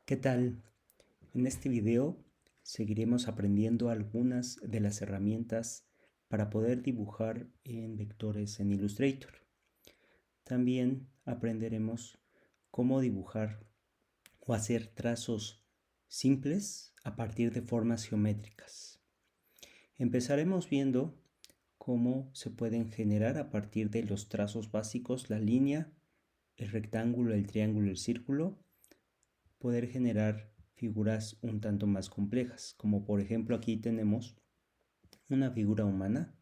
¿Qué tal? En este video seguiremos aprendiendo algunas de las herramientas para poder dibujar en vectores en Illustrator. También aprenderemos cómo dibujar o hacer trazos simples a partir de formas geométricas. Empezaremos viendo cómo se pueden generar a partir de los trazos básicos la línea, el rectángulo, el triángulo, el círculo, poder generar figuras un tanto más complejas, como por ejemplo aquí tenemos una figura humana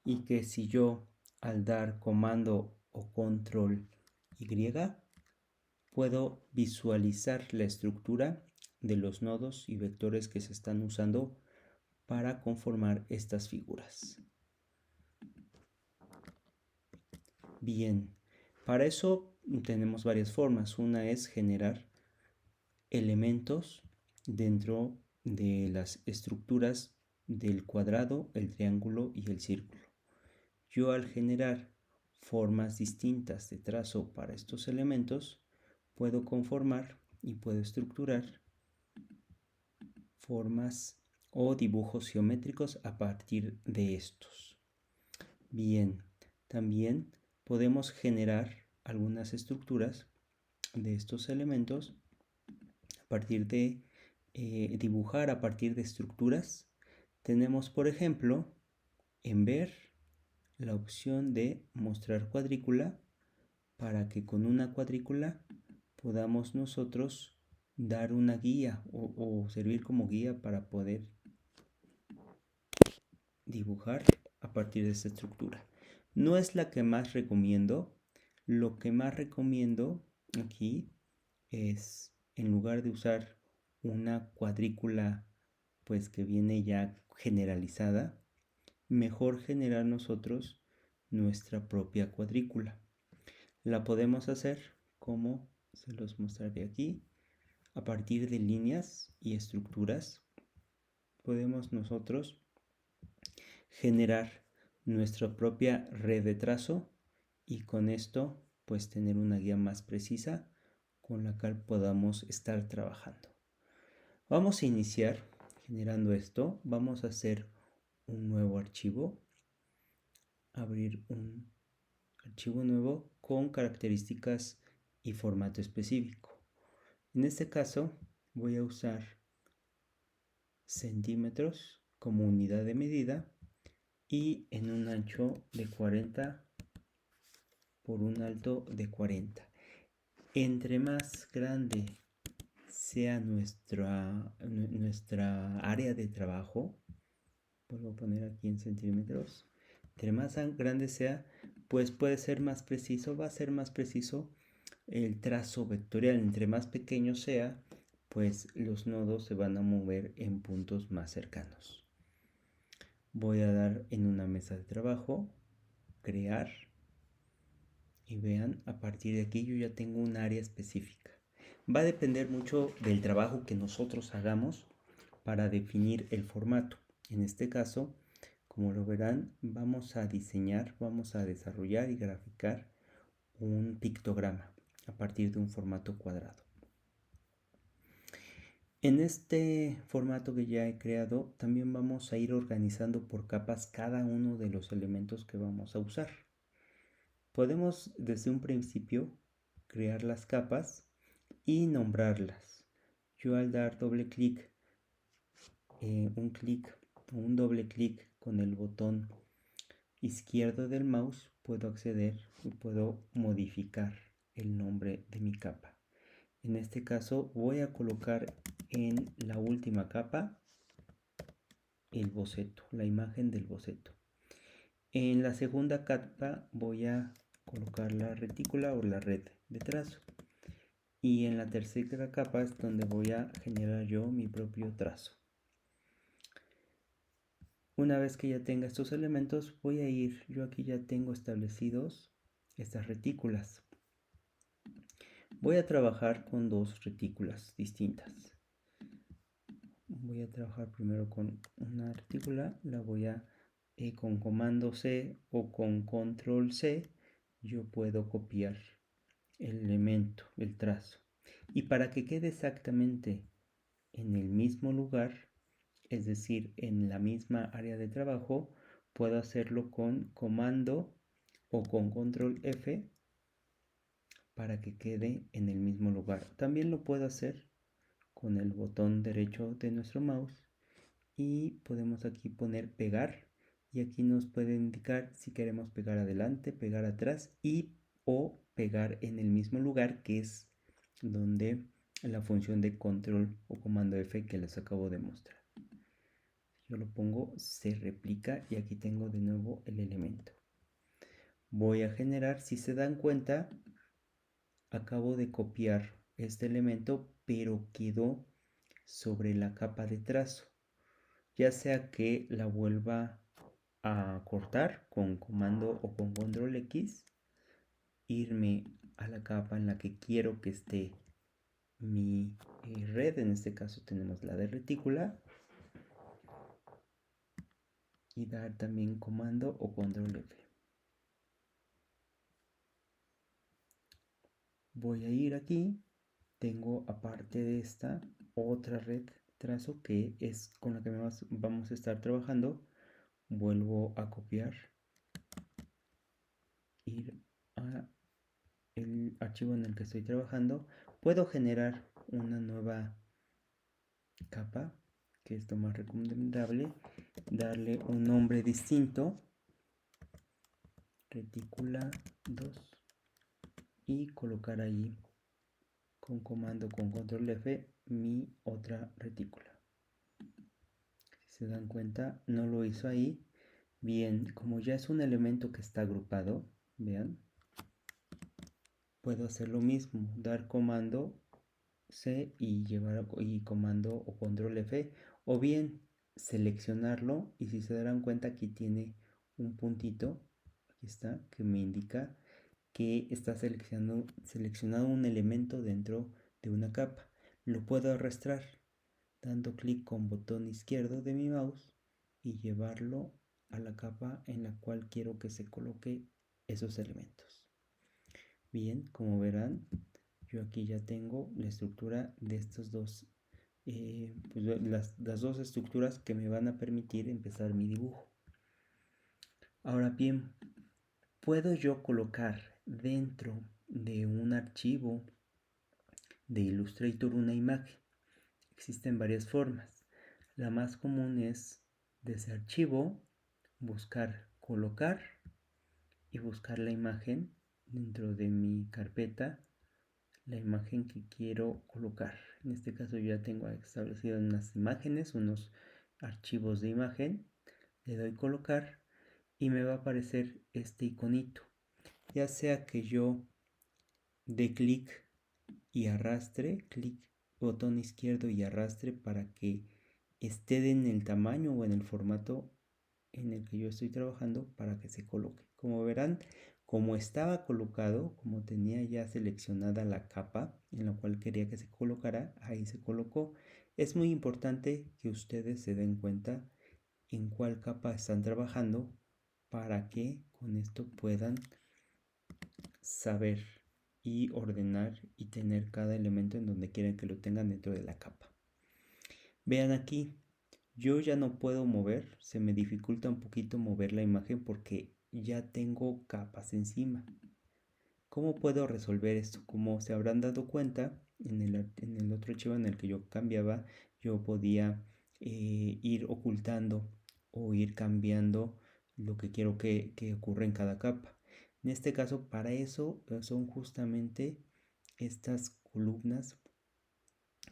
y que si yo al dar comando o control Y puedo visualizar la estructura de los nodos y vectores que se están usando para conformar estas figuras. Bien, para eso tenemos varias formas. Una es generar elementos dentro de las estructuras del cuadrado, el triángulo y el círculo. Yo al generar formas distintas de trazo para estos elementos, puedo conformar y puedo estructurar formas o dibujos geométricos a partir de estos. Bien, también podemos generar algunas estructuras de estos elementos a partir de dibujar a partir de estructuras. Tenemos, por ejemplo, en ver la opción de mostrar cuadrícula para que con una cuadrícula podamos nosotros dar una guía o servir como guía para poder dibujar a partir de esta estructura. No es la que más recomiendo. Lo que más recomiendo aquí es, en lugar de usar una cuadrícula pues que viene ya generalizada, mejor generar nosotros nuestra propia cuadrícula. La podemos hacer como se los mostraré aquí, a partir de líneas y estructuras. Podemos nosotros generar nuestra propia red de trazo y con esto pues tener una guía más precisa con la cual podamos estar trabajando. Vamos a iniciar generando esto. Vamos a hacer un nuevo archivo, abrir un archivo nuevo con características y formato específico. En este caso voy a usar centímetros como unidad de medida y en un ancho de 40 por un alto de 40. Entre más grande sea nuestra área de trabajo, vuelvo a poner aquí en centímetros, entre más grande sea, pues puede ser más preciso, va a ser más preciso el trazo vectorial. Entre más pequeño sea, pues los nodos se van a mover en puntos más cercanos. Voy a dar en una mesa de trabajo, crear, y vean, a partir de aquí yo ya tengo un área específica. Va a depender mucho del trabajo que nosotros hagamos para definir el formato. En este caso, como lo verán, vamos a diseñar, vamos a desarrollar y graficar un pictograma a partir de un formato cuadrado. En este formato que ya he creado, también vamos a ir organizando por capas cada uno de los elementos que vamos a usar. Podemos desde un principio crear las capas y nombrarlas. Yo al dar doble clic, un doble clic con el botón izquierdo del mouse, puedo acceder y puedo modificar el nombre de mi capa. En este caso voy a colocar en la última capa el boceto, la imagen del boceto. En la segunda capa voy a colocar la retícula o la red de trazo. Y en la tercera capa es donde voy a generar yo mi propio trazo. Una vez que ya tenga estos elementos, voy a ir, yo aquí ya tengo establecidos estas retículas. Voy a trabajar con dos retículas distintas. Voy a trabajar primero con una retícula, la voy a con comando C o con control C, yo puedo copiar el elemento, el trazo. Y para que quede exactamente en el mismo lugar, es decir, en la misma área de trabajo, puedo hacerlo con comando o con control F para que quede en el mismo lugar. También lo puedo hacer con el botón derecho de nuestro mouse y podemos aquí poner pegar, y aquí nos puede indicar si queremos pegar adelante, pegar atrás y o pegar en el mismo lugar, que es donde la función de control o comando F que les acabo de mostrar. Yo lo pongo, se replica y aquí tengo de nuevo el elemento. Voy a generar, si se dan cuenta, acabo de copiar este elemento, pero quedó sobre la capa de trazo. Ya sea que la vuelva a cortar con comando o con control X, irme a la capa en la que quiero que esté mi red, en este caso tenemos la de retícula, y dar también comando o control F. Voy a ir aquí, tengo aparte de esta otra red trazo que es con la que vamos a estar trabajando. Vuelvo a copiar, ir a el archivo en el que estoy trabajando. Puedo generar una nueva capa, que es lo más recomendable, darle un nombre distinto, retícula 2, y colocar ahí con comando con control F mi otra retícula. Si se dan cuenta, no lo hizo ahí. Bien, como ya es un elemento que está agrupado, vean, puedo hacer lo mismo, dar comando C y comando o control F, o bien seleccionarlo, y si se darán cuenta aquí tiene un puntito, aquí está, que me indica que está seleccionado un elemento dentro de una capa. Lo puedo arrastrar dando clic con botón izquierdo de mi mouse y llevarlo a la capa en la cual quiero que se coloque esos elementos. Bien, como verán, yo aquí ya tengo la estructura de estos dos, pues las dos estructuras que me van a permitir empezar mi dibujo. Ahora bien, puedo yo colocar dentro de un archivo de Illustrator una imagen. Existen varias formas. La más común es desde archivo, buscar colocar y buscar la imagen dentro de mi carpeta, la imagen que quiero colocar. En este caso yo ya tengo establecido unas imágenes, unos archivos de imagen. Le doy colocar y me va a aparecer este iconito. Ya sea que yo dé clic y arrastre, clic, botón izquierdo y arrastre para que esté en el tamaño o en el formato en el que yo estoy trabajando para que se coloque. Como verán, como estaba colocado, como tenía ya seleccionada la capa en la cual quería que se colocara, ahí se colocó. Es muy importante que ustedes se den cuenta en cuál capa están trabajando para que con esto puedan saber y ordenar y tener cada elemento en donde quieren que lo tengan dentro de la capa. Vean aquí, yo ya no puedo mover, se me dificulta un poquito mover la imagen porque ya tengo capas encima. ¿Cómo puedo resolver esto? Como se habrán dado cuenta, en el otro archivo en el que yo cambiaba, yo podía ir ocultando o ir cambiando lo que quiero que ocurra en cada capa. En este caso, para eso son justamente estas columnas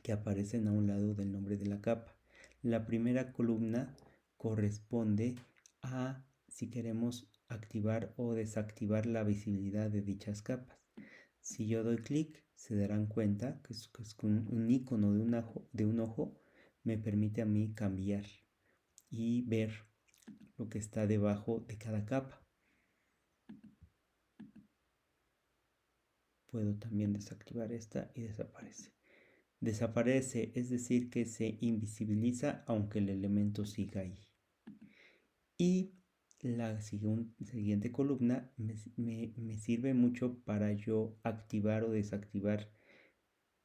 que aparecen a un lado del nombre de la capa. La primera columna corresponde a si queremos activar o desactivar la visibilidad de dichas capas. Si yo doy clic, se darán cuenta que es un icono de un ojo me permite a mí cambiar y ver lo que está debajo de cada capa. Puedo también desactivar esta y desaparece. Desaparece, es decir, que se invisibiliza aunque el elemento siga ahí. Y la siguiente columna me sirve mucho para yo activar o desactivar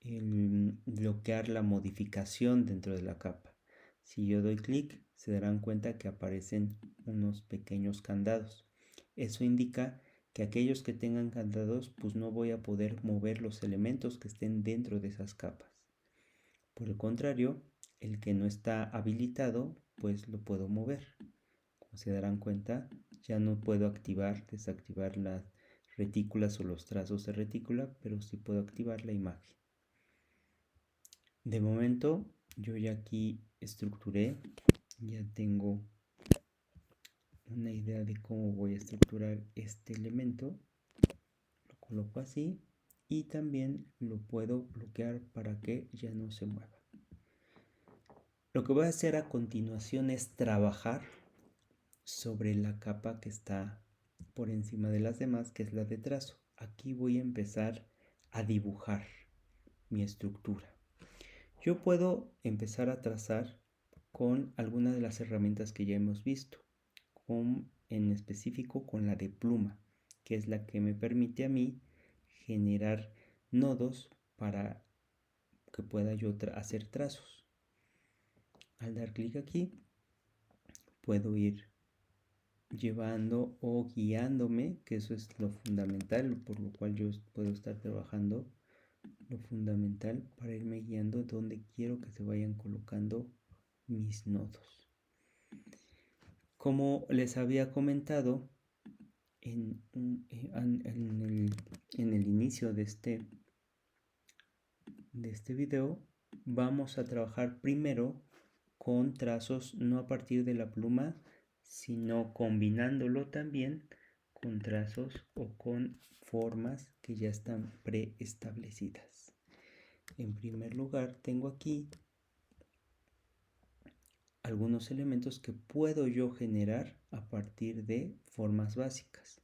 el bloquear la modificación dentro de la capa. Si yo doy clic, se darán cuenta que aparecen unos pequeños candados. Eso indica que aquellos que tengan candados, pues no voy a poder mover los elementos que estén dentro de esas capas. Por el contrario, el que no está habilitado, pues lo puedo mover. Como se darán cuenta, ya no puedo activar, desactivar las retículas o los trazos de retícula, pero sí puedo activar la imagen. De momento, yo ya aquí estructuré, ya tengo una idea de cómo voy a estructurar este elemento. Lo coloco así y también lo puedo bloquear para que ya no se mueva. Lo que voy a hacer a continuación es trabajar sobre la capa que está por encima de las demás, que es la de trazo. Aquí voy a empezar a dibujar mi estructura. Yo puedo empezar a trazar con alguna de las herramientas que ya hemos visto, en específico con la de pluma, que es la que me permite a mí generar nodos para que pueda yo hacer trazos. Al dar clic aquí, puedo ir llevando o guiándome, que eso es lo fundamental, por lo cual yo puedo estar trabajando, lo fundamental para irme guiando donde quiero que se vayan colocando mis nodos. Como les había comentado en el inicio de este video, vamos a trabajar primero con trazos no a partir de la pluma, sino combinándolo también con trazos o con formas que ya están preestablecidas. En primer lugar, tengo aquí algunos elementos que puedo yo generar a partir de formas básicas,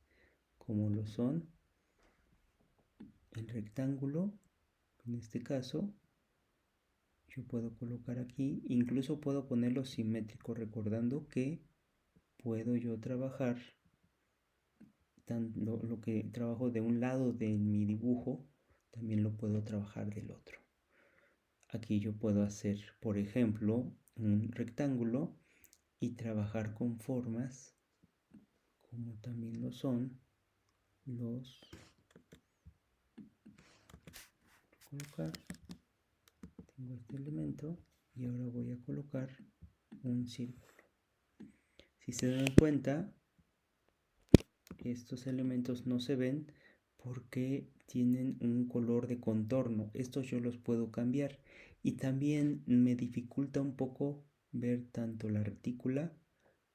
como lo son el rectángulo. En este caso, yo puedo colocar aquí, incluso puedo ponerlo simétrico, recordando que puedo yo trabajar lo que trabajo de un lado de mi dibujo, también lo puedo trabajar del otro. Aquí yo puedo hacer, por ejemplo, un rectángulo y trabajar con formas como también lo son los colocar. Tengo este elemento y ahora voy a colocar un círculo. Si se dan cuenta, estos elementos no se ven porque tienen un color de contorno. Estos yo los puedo cambiar y también me dificulta un poco ver tanto la retícula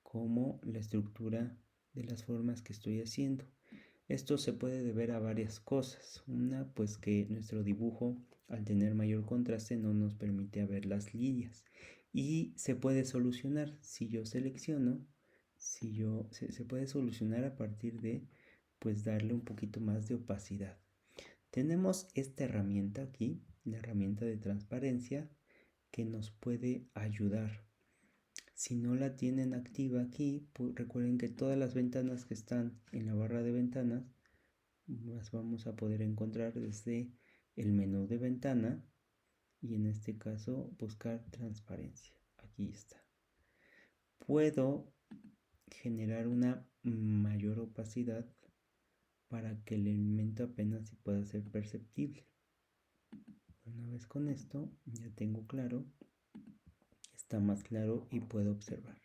como la estructura de las formas que estoy haciendo. Esto se puede deber a varias cosas. Una, pues que nuestro dibujo, al tener mayor contraste, no nos permite ver las líneas. Y se puede solucionar si yo selecciono, se puede solucionar a partir de, pues darle un poquito más de opacidad. Tenemos esta herramienta aquí, la herramienta de transparencia, que nos puede ayudar. Si no la tienen activa aquí, pues recuerden que todas las ventanas que están en la barra de ventanas las vamos a poder encontrar desde el menú de ventana y en este caso buscar transparencia. Aquí está. Puedo generar una mayor opacidad para que el elemento apenas pueda ser perceptible. Una vez con esto ya tengo claro, está más claro y puedo observar.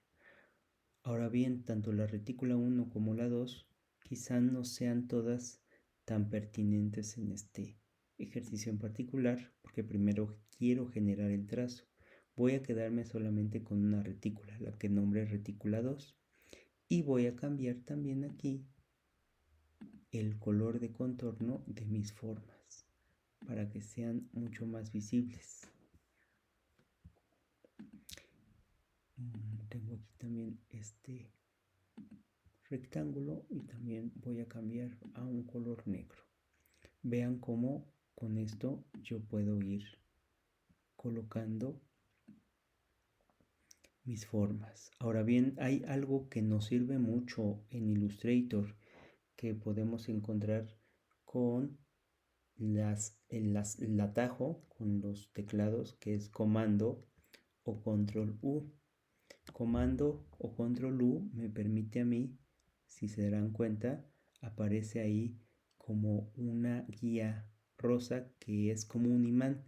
Ahora bien, tanto la retícula 1 como la 2 quizá no sean todas tan pertinentes en este ejercicio en particular, porque primero quiero generar el trazo. Voy a quedarme solamente con una retícula, la que nombre retícula 2, y voy a cambiar también aquí el color de contorno de mis formas para que sean mucho más visibles. Tengo aquí también este rectángulo y también voy a cambiar a un color negro. Vean cómo con esto yo puedo ir colocando mis formas. Ahora bien, hay algo que nos sirve mucho en Illustrator que podemos encontrar con el atajo con los teclados, que es comando o control U. Comando o control U me permite a mí, si se darán cuenta, aparece ahí como una guía rosa que es como un imán,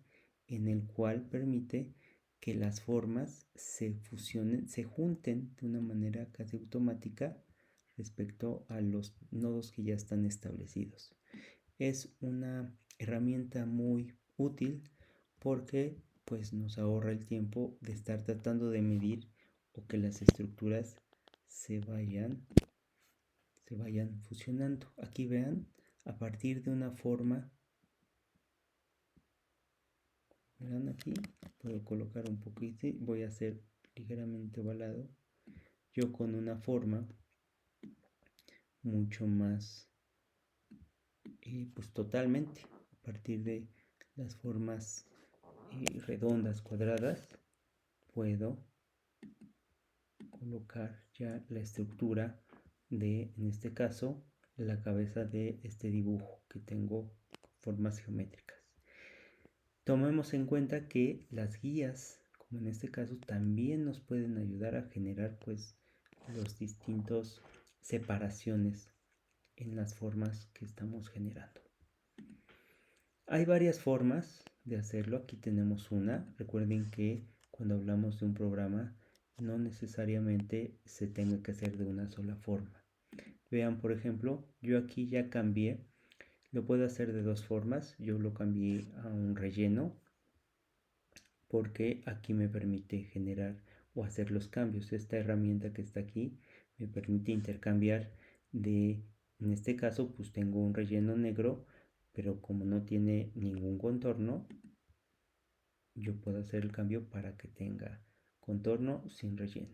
en el cual permite que las formas se fusionen, se junten de una manera casi automática respecto a los nodos que ya están establecidos. Es una herramienta muy útil porque pues nos ahorra el tiempo de estar tratando de medir o que las estructuras se vayan fusionando. Aquí vean, a partir de una forma, verán aquí, puedo colocar un poquito, voy a hacer ligeramente ovalado, yo con una forma mucho más, pues totalmente, a partir de las formas redondas, cuadradas, puedo colocar ya la estructura de, en este caso, la cabeza de este dibujo que tengo formas geométricas. Tomemos en cuenta que las guías, como en este caso, también nos pueden ayudar a generar pues los distintos separaciones en las formas que estamos generando. Hay varias formas de hacerlo. Aquí tenemos una. Recuerden que cuando hablamos de un programa no necesariamente se tenga que hacer de una sola forma. Vean, por ejemplo, yo aquí ya cambié. Lo puedo hacer de dos formas. Yo lo cambié a un relleno porque aquí me permite generar o hacer los cambios. Esta herramienta que está aquí me permite intercambiar de, en este caso, pues tengo un relleno negro, pero como no tiene ningún contorno, yo puedo hacer el cambio para que tenga contorno sin relleno.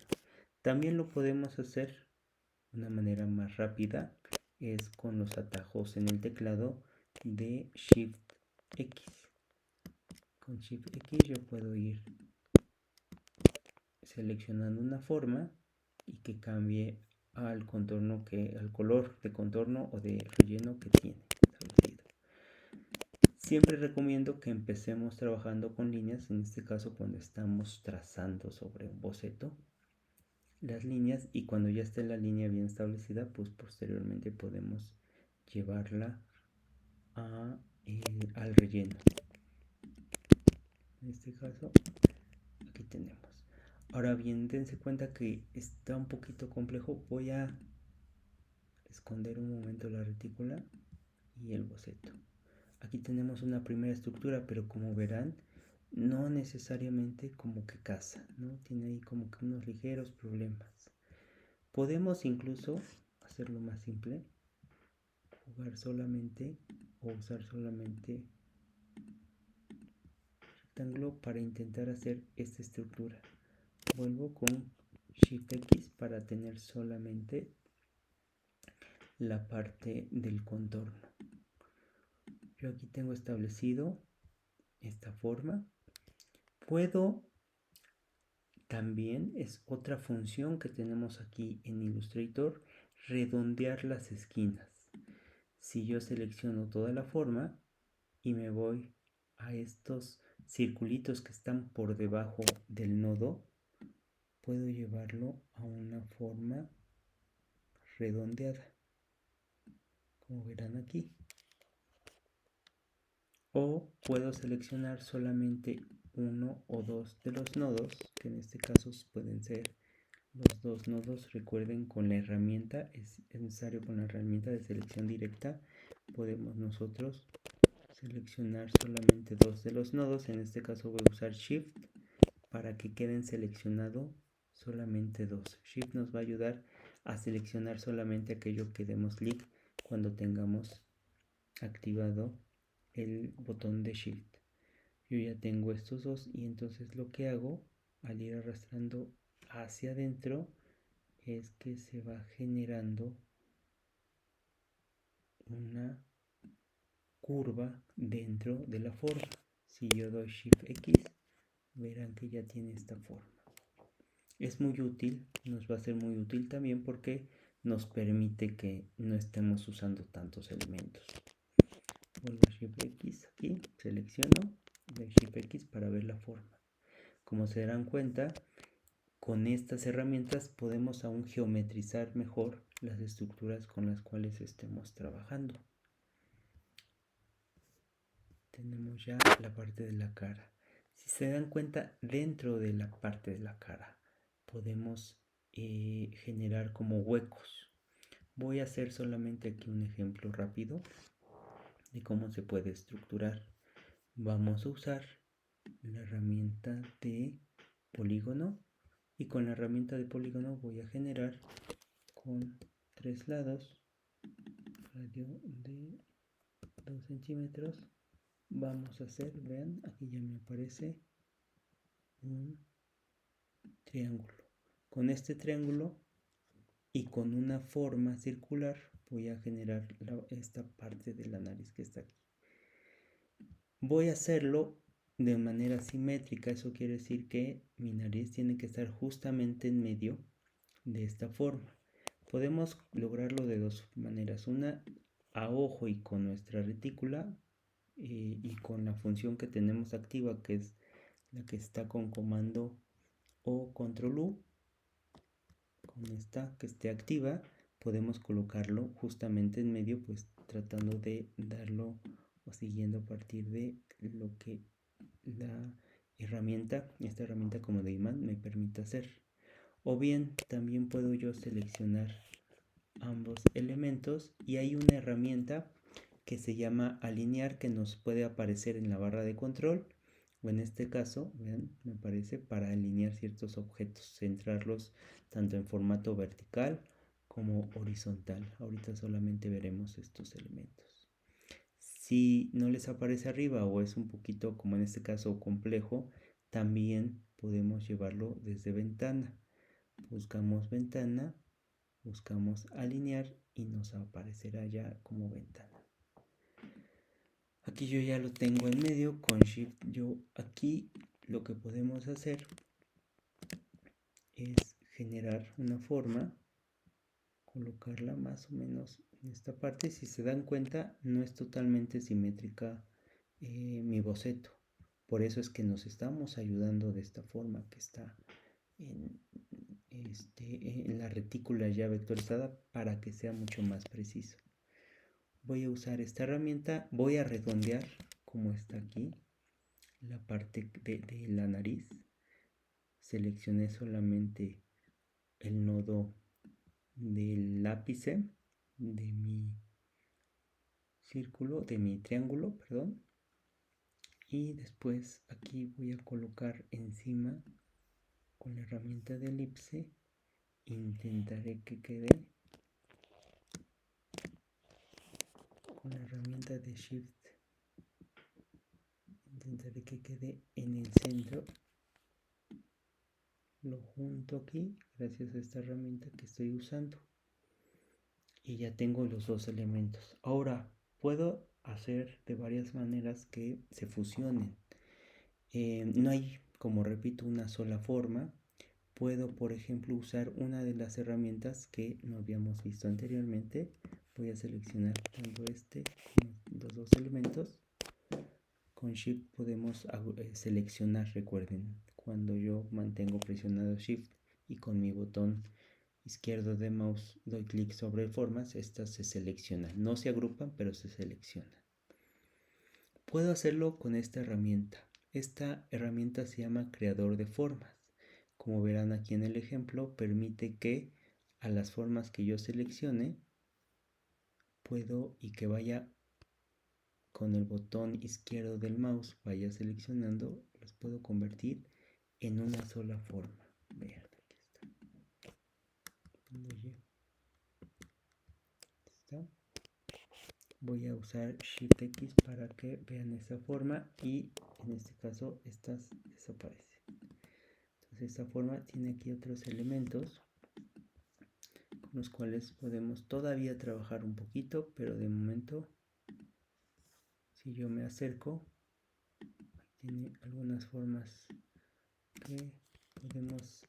También lo podemos hacer de una manera más rápida, es con los atajos en el teclado de Shift X. Con Shift X yo puedo ir seleccionando una forma y que cambie al contorno al color de contorno o de relleno que tiene establecido. Siempre recomiendo que empecemos trabajando con líneas, en este caso cuando estamos trazando sobre un boceto las líneas, y cuando ya esté la línea bien establecida, pues posteriormente podemos llevarla al relleno. En este caso aquí tenemos. Ahora bien, dense cuenta que está un poquito complejo. Voy a esconder un momento la retícula y el boceto. Aquí tenemos una primera estructura, pero como verán, no necesariamente como que casa, ¿no? Tiene ahí como que unos ligeros problemas. Podemos incluso hacerlo más simple, jugar solamente o usar solamente rectángulo para intentar hacer esta estructura. Vuelvo con Shift X para tener solamente la parte del contorno. Yo aquí tengo establecido esta forma. Puedo también, es otra función que tenemos aquí en Illustrator, redondear las esquinas. Si yo selecciono toda la forma y me voy a estos circulitos que están por debajo del nodo, puedo llevarlo a una forma redondeada, como verán aquí. O puedo seleccionar solamente uno o dos de los nodos, que en este caso pueden ser los dos nodos. Recuerden, con la herramienta, es necesario con la herramienta de selección directa, podemos nosotros seleccionar solamente dos de los nodos. En este caso voy a usar Shift para que queden seleccionados solamente dos. Shift nos va a ayudar a seleccionar solamente aquello que demos clic cuando tengamos activado el botón de Shift. Yo ya tengo estos dos, y entonces lo que hago al ir arrastrando hacia adentro es que se va generando una curva dentro de la forma. Si yo doy Shift X, verán que ya tiene esta forma. Es muy útil, nos va a ser muy útil también porque nos permite que no estemos usando tantos elementos. vuelvo a Shift X aquí, selecciono, de Shift X para ver la forma. Como se darán cuenta, con estas herramientas podemos aún geometrizar mejor las estructuras con las cuales estemos trabajando. Tenemos ya la parte de la cara. Si se dan cuenta, dentro de la parte de la cara podemos generar como huecos. Voy a hacer solamente aquí un ejemplo rápido de cómo se puede estructurar. Vamos a usar la herramienta de polígono, y con la herramienta de polígono voy a generar con 3 lados, radio de 2 centímetros. Vamos a hacer, vean, aquí ya me aparece un triángulo. Con este triángulo y con una forma circular voy a generar esta parte de la nariz que está aquí. Voy a hacerlo de manera simétrica, eso quiere decir que mi nariz tiene que estar justamente en medio de esta forma. Podemos lograrlo de dos maneras, una a ojo y con nuestra retícula y con la función que tenemos activa, que es la que está con comando o control U. Con esta que esté activa podemos colocarlo justamente en medio, pues tratando de darlo o siguiendo a partir de lo que esta herramienta como de imán me permite hacer. O bien también puedo yo seleccionar ambos elementos y hay una herramienta que se llama alinear, que nos puede aparecer en la barra de control, o en este caso, vean, me aparece para alinear ciertos objetos, centrarlos tanto en formato vertical como horizontal. Ahorita solamente veremos estos elementos. Si no les aparece arriba o es un poquito, como en este caso, complejo, también podemos llevarlo desde ventana. Buscamos ventana, buscamos alinear y nos aparecerá ya como ventana. Aquí yo ya lo tengo en medio con Shift. Yo aquí lo que podemos hacer es generar una forma, colocarla más o menos en esta parte. Si se dan cuenta, no es totalmente simétrica mi boceto. Por eso es que nos estamos ayudando de esta forma que está en la retícula ya vectorizada para que sea mucho más preciso. Voy a usar esta herramienta, voy a redondear como está aquí la parte de la nariz. Seleccioné solamente el nodo del ápice de mi círculo, de mi triángulo, perdón. Y después aquí voy a colocar encima con la herramienta de elipse. Intentaré que quede con la herramienta de Shift. Intentaré que quede en el centro. Lo junto aquí gracias a esta herramienta que estoy usando. Y ya tengo los dos elementos. Ahora puedo hacer de varias maneras que se fusionen. No hay, como repito, una sola forma. Puedo, por ejemplo, usar una de las herramientas que no habíamos visto anteriormente. Voy a seleccionar tanto este como los dos elementos. Con Shift podemos seleccionar, recuerden, cuando yo mantengo presionado Shift y con mi botón izquierdo de mouse doy clic sobre formas, estas se seleccionan. No se agrupan, pero se seleccionan. Puedo hacerlo con esta herramienta. Esta herramienta se llama creador de formas. Como verán aquí en el ejemplo, permite que a las formas que yo seleccione puedo y que vaya con el botón izquierdo del mouse, vaya seleccionando, las puedo convertir en una sola forma. Vean, aquí está. Voy a usar Shift X para que vean esa forma y en este caso estas desaparecen. Entonces esta forma tiene aquí otros elementos con los cuales podemos todavía trabajar un poquito, pero de momento si yo me acerco, tiene algunas formas que podemos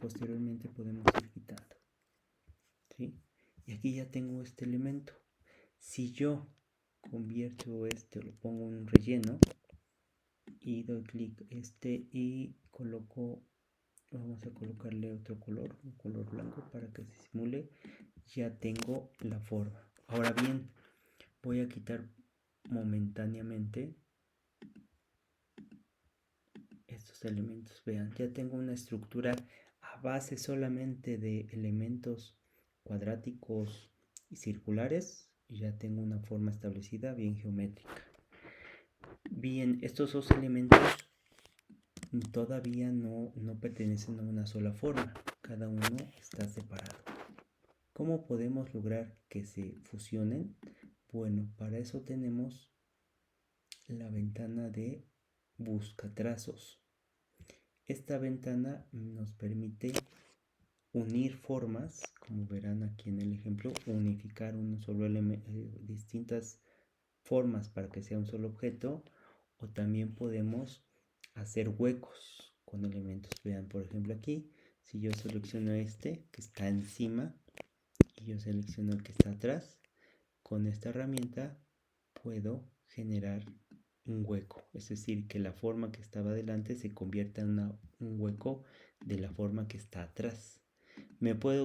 posteriormente podemos ir quitando, ¿sí? Y aquí ya tengo este elemento. Si yo convierto lo pongo en un relleno y doy clic y coloco, vamos a colocarle otro color, un color blanco para que se simule. Ya tengo la forma. Ahora bien, voy a quitar momentáneamente estos elementos. Vean, ya tengo una estructura a base solamente de elementos cuadráticos y circulares. Y ya tengo una forma establecida bien geométrica. Bien, estos dos elementos todavía no pertenecen a una sola forma. Cada uno está separado. ¿Cómo podemos lograr que se fusionen? Bueno, para eso tenemos la ventana de buscatrazos. Esta ventana nos permite unir formas, como verán aquí en el ejemplo, unificar un solo distintas formas para que sea un solo objeto, o también podemos hacer huecos con elementos. Vean, por ejemplo aquí, si yo selecciono este que está encima y yo selecciono el que está atrás, con esta herramienta puedo generar un hueco, es decir, que la forma que estaba delante se convierta en un hueco de la forma que está atrás.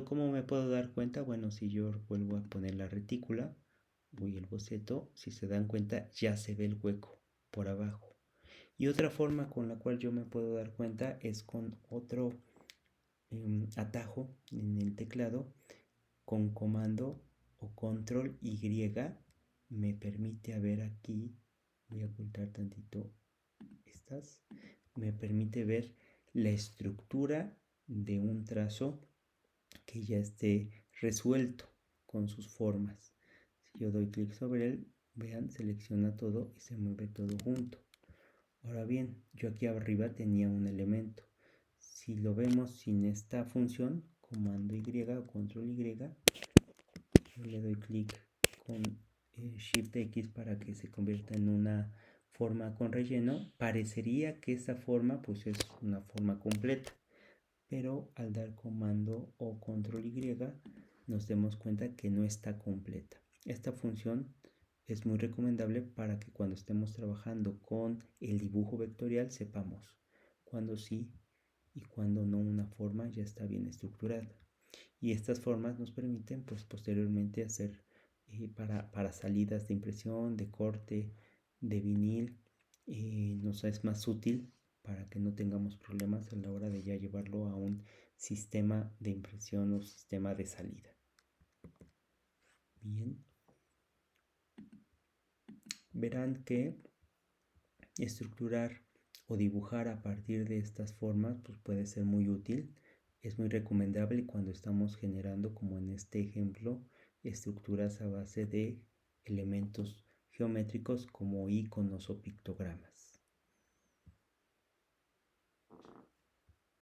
¿Cómo me puedo dar cuenta? Bueno, si yo vuelvo a poner la retícula, voy al boceto, si se dan cuenta ya se ve el hueco por abajo. Y otra forma con la cual yo me puedo dar cuenta es con otro atajo en el teclado, con comando o control Y me permite ver aquí, voy a ocultar tantito estas, me permite ver la estructura de un trazo que ya esté resuelto con sus formas. Si yo doy clic sobre él, vean, selecciona todo y se mueve todo junto. Ahora bien, yo aquí arriba tenía un elemento. Si lo vemos sin esta función, comando Y o control Y, yo le doy clic con Shift X para que se convierta en una forma con relleno. Parecería que esa forma pues es una forma completa, pero al dar comando o control Y nos damos cuenta que no está completa. Esta función es muy recomendable para que cuando estemos trabajando con el dibujo vectorial sepamos cuando sí y cuando no una forma ya está bien estructurada. Y estas formas nos permiten pues posteriormente hacer para salidas de impresión, de corte, de vinil, nos es más útil para que no tengamos problemas a la hora de ya llevarlo a un sistema de impresión o sistema de salida. Bien, verán que estructurar o dibujar a partir de estas formas pues puede ser muy útil. Es muy recomendable cuando estamos generando, como en este ejemplo, estructuras a base de elementos geométricos como iconos o pictogramas.